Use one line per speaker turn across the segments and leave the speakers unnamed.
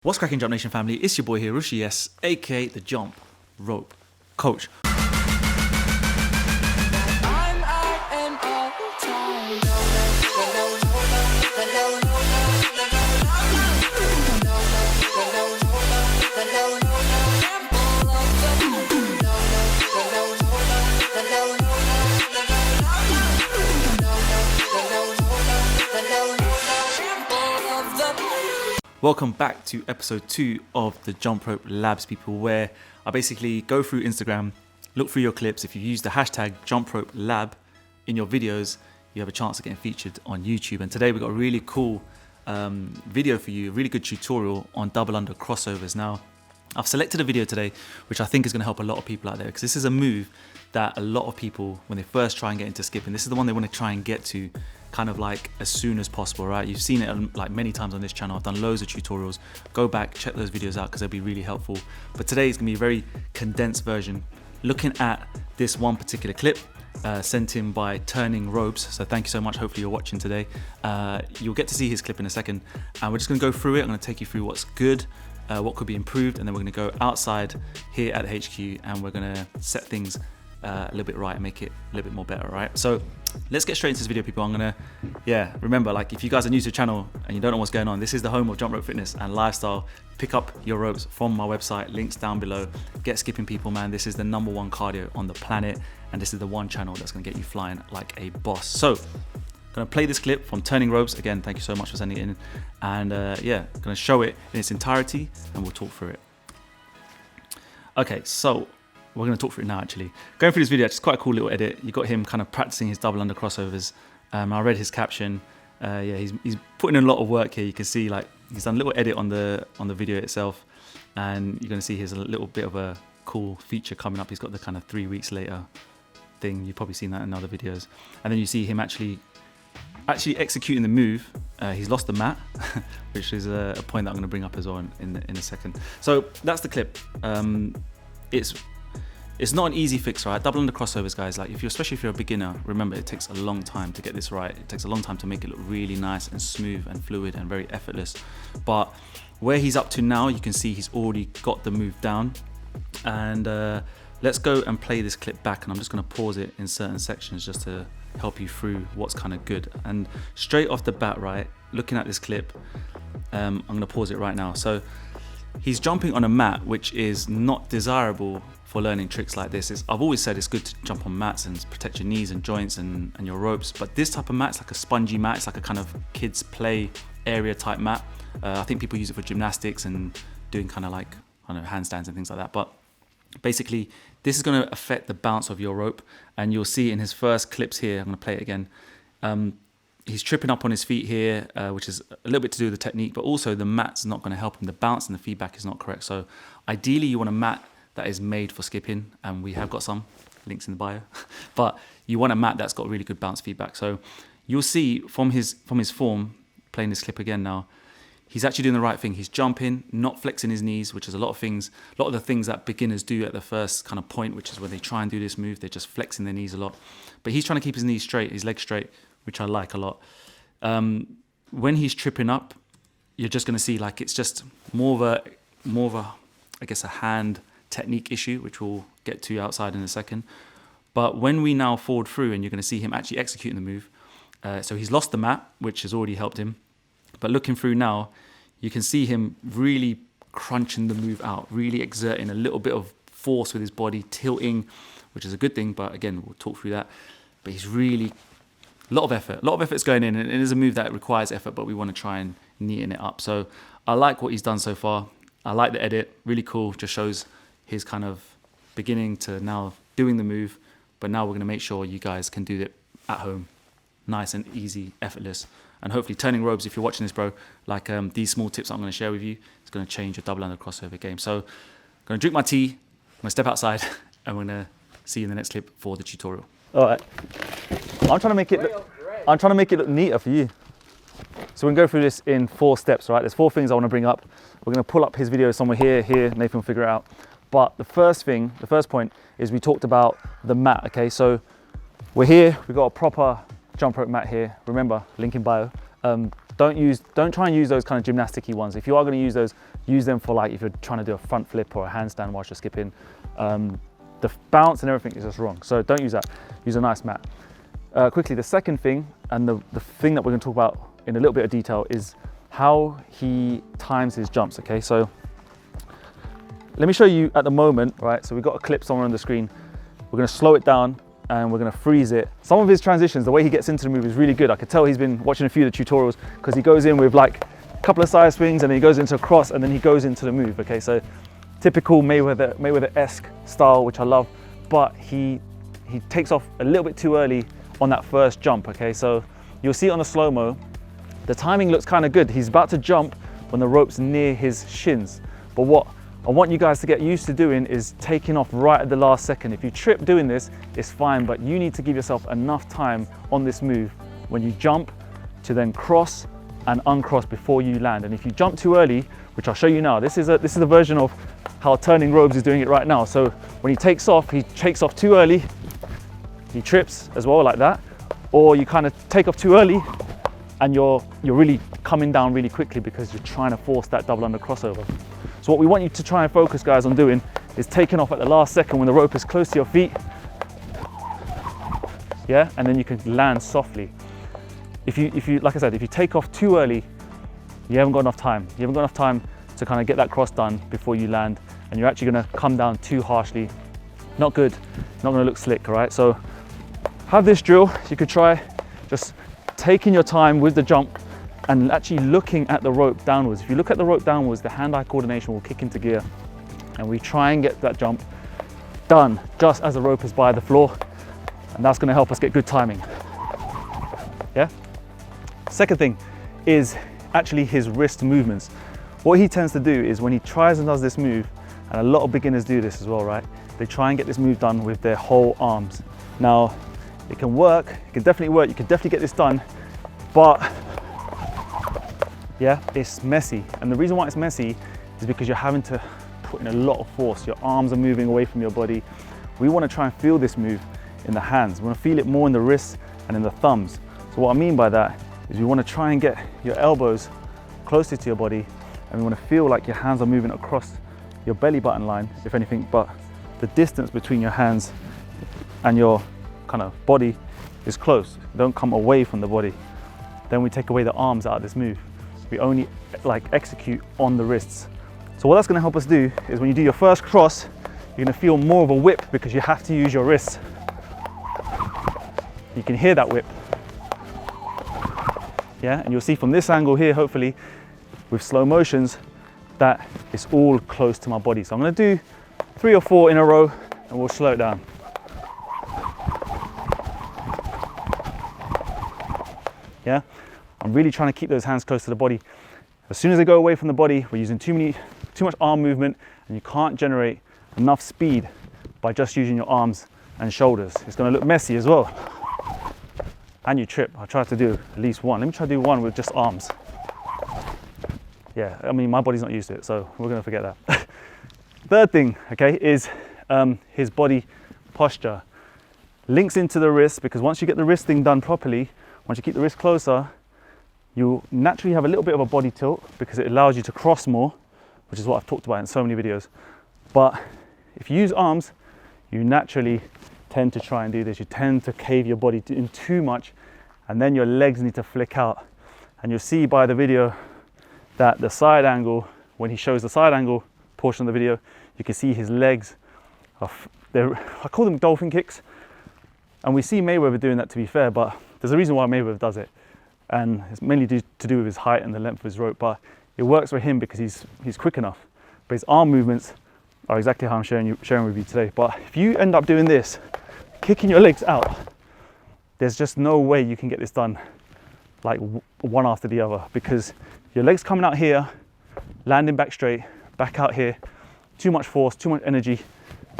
What's cracking, Jump Nation family? It's your boy here, Rushi S, aka the Jump Rope Coach. Welcome back to episode 2 of the Jump Rope Labs, people, where I basically go through Instagram, look through your clips. If you use the hashtag Jump Rope Lab in your videos, you have a chance of getting featured on YouTube. And today we've got a really cool video for you, a really good tutorial on double under crossovers. Now, I've selected a video today which I think is going to help a lot of people out there, because this is a move that a lot of people, when they first try and get into skipping, this is the one they want to try and get to kind of like as soon as possible, right? You've seen it like many times on this channel. I've done loads of tutorials. Go back, check those videos out, because they'll be really helpful. But today is gonna be a very condensed version, looking at this one particular clip sent in by Turning Ropes. So thank you so much. Hopefully you're watching today. You'll get to see his clip in a second, and we're just gonna go through it. I'm gonna take you through what's good, what could be improved, and then we're gonna go outside here at the HQ and we're gonna set things a little bit right and make it a little bit more better, right? So let's get straight into this video, people. I'm gonna, remember, like, if you guys are new to the channel and you don't know what's going on, this is the home of jump rope fitness and lifestyle. Pick up your ropes from my website, links down below. Get skipping, people, man. This is the #1 cardio on the planet, and this is the one channel that's gonna get you flying like a boss. So gonna play this clip from Turning Ropes. Again, thank you so much for sending it in, and gonna show it in its entirety and we'll talk through it. Okay, so we're going to talk through it now, actually. Going through this video, it's quite a cool little edit. You got him kind of practicing his double under crossovers. I read his caption. He's putting in a lot of work here. You can see, like, he's done a little edit on the video itself, and you're going to see here's a little bit of a cool feature coming up. He's got the kind of 3 weeks later thing. You've probably seen that in other videos. And then you see him actually executing the move. He's lost the mat, which is a point that I'm going to bring up as well in a second. So that's the clip. It's not an easy fix, right? Double under crossovers, guys. Like, especially if you're a beginner, remember, it takes a long time to get this right. It takes a long time to make it look really nice and smooth and fluid and very effortless. But where he's up to now, you can see he's already got the move down. And let's go and play this clip back. And I'm just going to pause it in certain sections just to help you through what's kind of good. And straight off the bat, right, looking at this clip, I'm going to pause it right now. So he's jumping on a mat, which is not desirable for learning tricks like this. I've always said it's good to jump on mats and protect your knees and joints and your ropes, but this type of mat, it's like a spongy mat. It's like a kind of kids play area type mat. I think people use it for gymnastics and doing kind of like, I don't know, handstands and things like that. But basically, this is going to affect the bounce of your rope, and you'll see in his first clips here, I'm going to play it again. He's tripping up on his feet here, which is a little bit to do with the technique, but also the mat's not going to help him. The bounce and the feedback is not correct. So ideally, you want a mat that is made for skipping, and we have got some links in the bio. But you want a mat that's got really good bounce feedback. So you'll see from his form, playing this clip again now, he's actually doing the right thing. He's jumping, not flexing his knees, which is a lot of the things that beginners do at the first kind of point, which is when they try and do this move, they're just flexing their knees a lot. But he's trying to keep his knees straight, his legs straight, which I like a lot. When he's tripping up, you're just going to see, like, it's just more of a, I guess, a hand technique issue, which we'll get to outside in a second. But when we now forward through, and you're going to see him actually executing the move, so he's lost the mat, which has already helped him. But looking through now, you can see him really crunching the move out, really exerting a little bit of force with his body, tilting, which is a good thing, but again, we'll talk through that. But he's really, a lot of effort's going in, and it is a move that requires effort, but we want to try and neaten it up. So I like what he's done so far. I like the edit, really cool, just shows his kind of beginning to now doing the move, but now we're going to make sure you guys can do it at home, nice and easy, effortless. And hopefully, Turning Ropes, if you're watching this, bro, like these small tips I'm going to share with you, it's going to change your double under crossover game. So I'm going to drink my tea, I'm going to step outside, and we're going to see you in the next clip for the tutorial. All right, I'm trying to make it look neater for you. So we can go through this in 4 steps, right? There's 4 things I want to bring up. We're going to pull up his video somewhere here, Nathan will figure it out. But the first point is we talked about the mat, okay? So we're here, we've got a proper jump rope mat here. Remember, link in bio. Don't try and use those kind of gymnastic-y ones. If you are going to use those,
Use them for like if you're trying to do a front flip or a handstand whilst you're skipping. The bounce and everything is just wrong, so don't use that. Use a nice mat. Quickly, the second thing, and the thing that we're going to talk about in a little bit of detail, is how he times his jumps. Okay, so let me show you at the moment, right? So we've got a clip somewhere on the screen. We're going to slow it down and we're going to freeze it. Some of his transitions, the way he gets into the move is really good. I could tell he's been watching a few of the tutorials, because he goes in with like a couple of side swings and then he goes into a cross and then he goes into the move. Okay, so typical Mayweather-esque style, which I love, but he takes off a little bit too early on that first jump. Okay, so you'll see it on the slow-mo, the timing looks kind of good. He's about to jump when the rope's near his shins, but what I want you guys to get used to doing is taking off right at the last second. If you trip doing this, it's fine, but you need to give yourself enough time on this move when you jump to then cross and uncross before you land. And if you jump too early, which I'll show you now, this is a version of how Turning Robes is doing it right now. So when he takes off too early, he trips as well like that, or you kind of take off too early and you're really coming down really quickly because you're trying to force that double under crossover. So what we want you to try and focus, guys, on doing is taking off at the last second when the rope is close to your feet. Yeah, and then you can land softly. If you, like I said, if you take off too early, you haven't got enough time. You haven't got enough time to kind of get that cross done before you land, and you're actually going to come down too harshly. Not good, not going to look slick, all right? So have this drill. You could try just taking your time with the jump and actually looking at the rope downwards. If you look at the rope downwards, the hand-eye coordination will kick into gear, and we try and get that jump done just as the rope is by the floor, and that's going to help us get good timing. Yeah. Second thing is actually his wrist movements. What he tends to do is when he tries and does this move, and a lot of beginners do this as well, right? They try and get this move done with their whole arms. Now, it can work, it can definitely work, you can definitely get this done, but yeah, it's messy. And the reason why it's messy is because you're having to put in a lot of force. Your arms are moving away from your body. We want to try and feel this move in the hands. We want to feel it more in the wrists and in the thumbs. So what I mean by that is we want to try and get your elbows closer to your body, and we want to feel like your hands are moving across your belly button line, if anything, but the distance between your hands and your kind of body is close. Don't come away from the body. Then we take away the arms out of this move. We only like execute on the wrists. So what that's going to help us do is when you do your first cross, you're going to feel more of a whip because you have to use your wrists. You can hear that whip. Yeah, and you'll see from this angle here, hopefully, with slow motions, that it's all close to my body. So I'm going to do 3 or 4 in a row and we'll slow it down. Yeah, I'm really trying to keep those hands close to the body. As soon as they go away from the body, we're using too much arm movement, and you can't generate enough speed by just using your arms and shoulders. It's going to look messy as well. And you trip. I try to do at least one. Let me try to do one with just arms. Yeah, I mean, my body's not used to it, so we're going to forget that. Third thing, okay, is his body posture. Links into the wrist, because once you get the wrist thing done properly, once you keep the wrist closer, you naturally have a little bit of a body tilt because it allows you to cross more, which is what I've talked about in so many videos. But if you use arms, you naturally tend to try and do this. You tend to cave your body in too much, and then your legs need to flick out. And you'll see by the video that the side angle, when he shows the side angle portion of the video, you can see his legs, I call them dolphin kicks. And we see Mayweather doing that, to be fair, but there's a reason why Mayweather does it. And it's mainly to do with his height and the length of his rope, but it works for him because he's quick enough. But his arm movements are exactly how I'm sharing with you today. But if you end up doing this, kicking your legs out, there's just no way you can get this done like one after the other, because your legs coming out here, landing back straight, back out here, too much force, too much energy,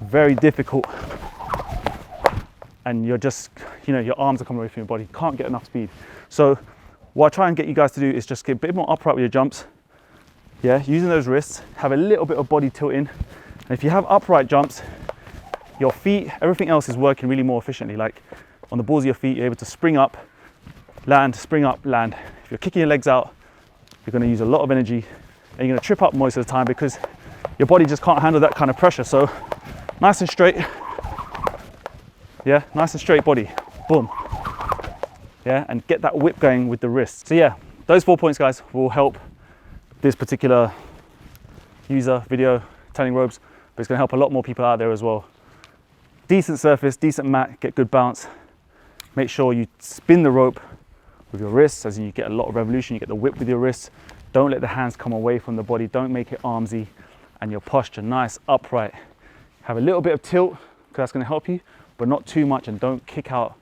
very difficult. And you're just, your arms are coming away from your body, can't get enough speed. So what I try and get you guys to do is just get a bit more upright with your jumps. Yeah, using those wrists, have a little bit of body tilting. And if you have upright jumps, your feet, everything else is working really more efficiently. Like on the balls of your feet, you're able to spring up, land, spring up, land. If you're kicking your legs out, you're going to use a lot of energy and you're going to trip up most of the time because your body just can't handle that kind of pressure. So nice and straight. Yeah, nice and straight body. Boom. Yeah, and get that whip going with the wrist. So yeah, those 4 points, guys, will help this particular user video, turning ropes, but it's going to help a lot more people out there as well. Decent surface, decent mat, get good bounce. Make sure you spin the rope with your wrists, as in you get a lot of revolution, you get the whip with your wrists. Don't let the hands come away from the body, don't make it armsy, and your posture nice, upright. Have a little bit of tilt, because that's going to help you, but not too much, and don't kick out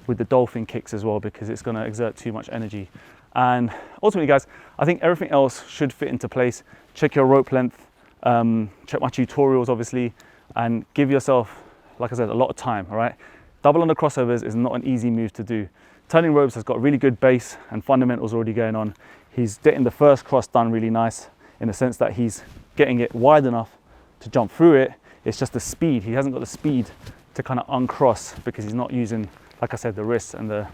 with the dolphin kicks as well, because it's going to exert too much energy. And ultimately, guys, I think everything else should fit into place. Check your rope length, check my tutorials, obviously, and give yourself, like I said, a lot of time, all right? Double under crossovers is not an easy move to do. Turning ropes has got really good base and fundamentals already going on. He's getting the first cross done really nice in the sense that he's getting it wide enough to jump through it. It's just the speed. He hasn't got the speed to kind of uncross because he's not using, like I said, the wrists and the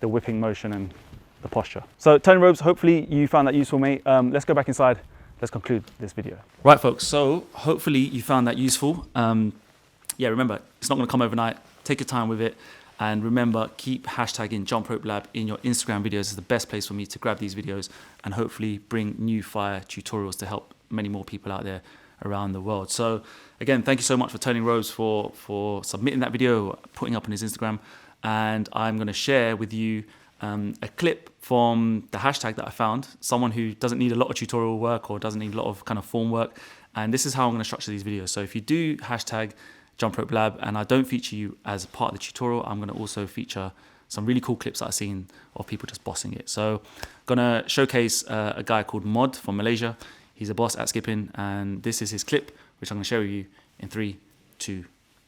whipping motion and the posture. So turning ropes, hopefully you found that useful, mate. Let's go back inside. Let's conclude this video.
Right, folks, so hopefully you found that useful. Yeah, remember, it's not going to come overnight. Take your time with it. And remember, keep hashtagging Jump Rope Lab in your Instagram videos. It's the best place for me to grab these videos and hopefully bring new fire tutorials to help many more people out there around the world. So again, thank you so much for Turning Ropes for submitting that video, putting up on his Instagram. And I'm going to share with you a clip from the hashtag that I found, someone who doesn't need a lot of tutorial work or doesn't need a lot of kind of form work. And this is how I'm going to structure these videos. So if you do hashtag Jump Rope Lab and I don't feature you as part of the tutorial, I'm going to also feature some really cool clips that I've seen of people just bossing it. So I'm going to showcase a guy called Mod from Malaysia. He's a boss at skipping, and this is his clip, which I'm going to share with you in 3, 2,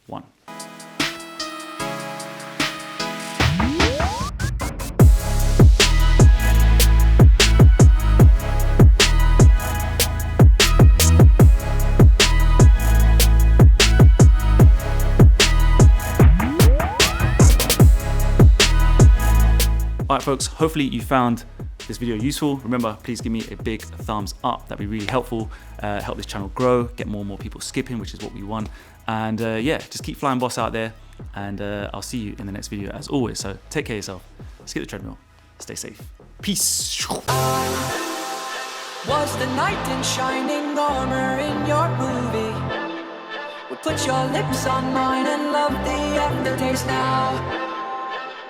1. All right, folks, hopefully you found this video useful. Remember, please give me a big thumbs up. That'd be really helpful. Help this channel grow, get more and more people skipping, which is what we want. And yeah, just keep flying boss out there. And I'll see you in the next video as always. So take care of yourself. Skip the treadmill. Stay safe. Peace.
Was the knight in shining armor in your movie? Would put your lips on mine and love the aftertaste now.